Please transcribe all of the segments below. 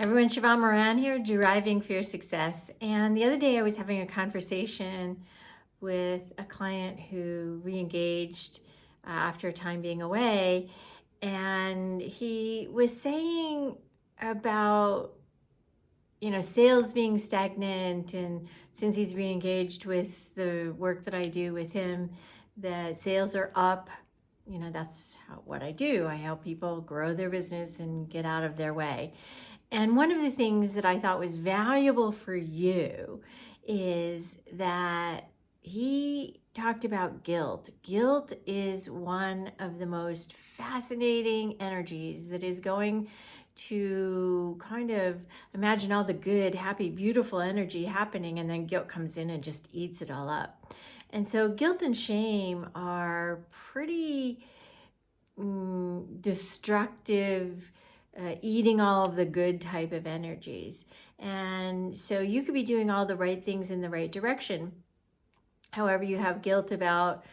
Everyone, Sheevaun Moran here, driving for your success. And the other day I was having a conversation with a client who re-engaged after a time being away. And he was saying about, sales being stagnant. And since he's re-engaged with the work that I do with him, the sales are up. That's what I do. I help people grow their business and get out of their way. And one of the things that I thought was valuable for you is that he talked about guilt. Guilt is one of the most fascinating energies that is going to kind of imagine all the good, happy, beautiful energy happening, and then guilt comes in and just eats it all up. And so guilt and shame are pretty destructive, eating all of the good type of energies. And so you could be doing all the right things in the right direction. However, you have guilt about,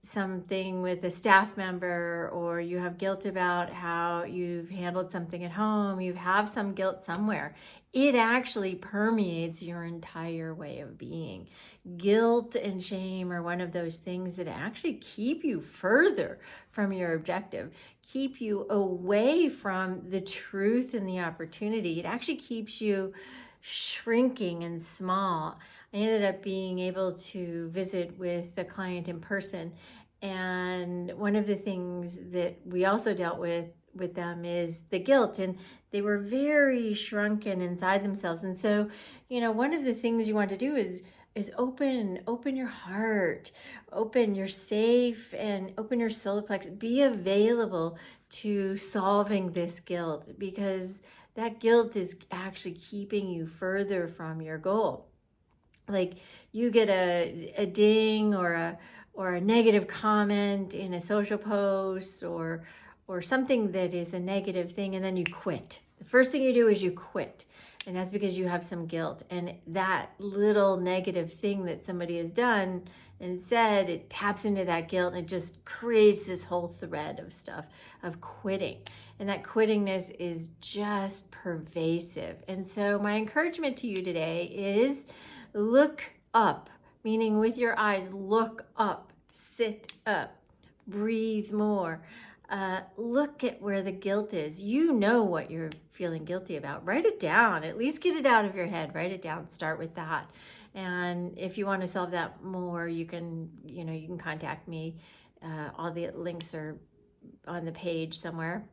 something with a staff member, or you have guilt about how you've handled something at home. You have some guilt somewhere. It actually permeates your entire way of being. Guilt and shame are one of those things that actually keep you further from your objective, keep you away from the truth and the opportunity. It actually keeps you shrinking and small. I ended up being able to visit with the client in person, and one of the things that we also dealt with them is the guilt, and they were very shrunken inside themselves. And so, one of the things you want to do is open your heart, open your safe, and open your solar plexus. Be available to solving this guilt, because that guilt is actually keeping you further from your goal. Like, you get a ding or a negative comment in a social post or something that is a negative thing, and then you quit. The first thing you do is you quit. And that's because you have some guilt. And that little negative thing that somebody has done and said, it taps into that guilt, and it just creates this whole thread of stuff of quitting. And that quittingness is just pervasive. And so my encouragement to you today is look up, meaning with your eyes, look up, sit up, breathe more. Look at where the guilt is. You know what you're feeling guilty about. Write it down. At least get it out of your head. Write it down. Start with that. And if you want to solve that more, you can contact me. All the links are on the page somewhere.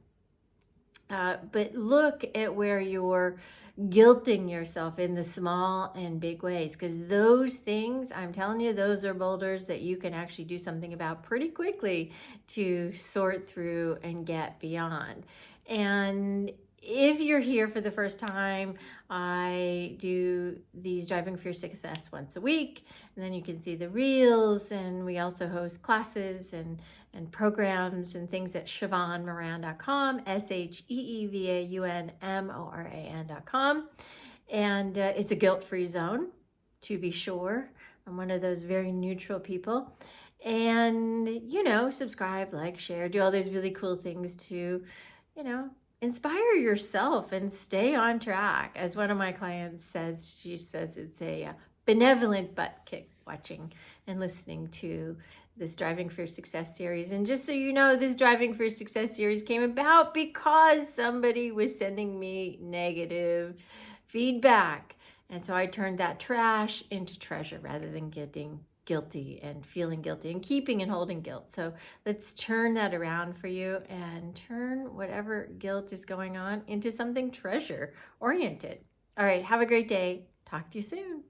But look at where you're guilting yourself in the small and big ways, because those things, I'm telling you, those are boulders that you can actually do something about pretty quickly to sort through and get beyond. And if you're here for the first time, I do these Driving for Your Success once a week, and then you can see the reels, and we also host classes and programs and things at SheevaunMoran.com, SheevaunMoran.com. And it's a guilt-free zone, to be sure. I'm one of those very neutral people. And, subscribe, like, share, do all those really cool things to, inspire yourself and stay on track. As one of my clients says, she says it's a benevolent butt kick watching and listening to this Driving for Your Success series. And just so you know, this Driving for Your Success series came about because somebody was sending me negative feedback. And so I turned that trash into treasure rather than getting guilty and feeling guilty and keeping and holding guilt. So let's turn that around for you and turn whatever guilt is going on into something treasure oriented. All right, have a great day. Talk to you soon.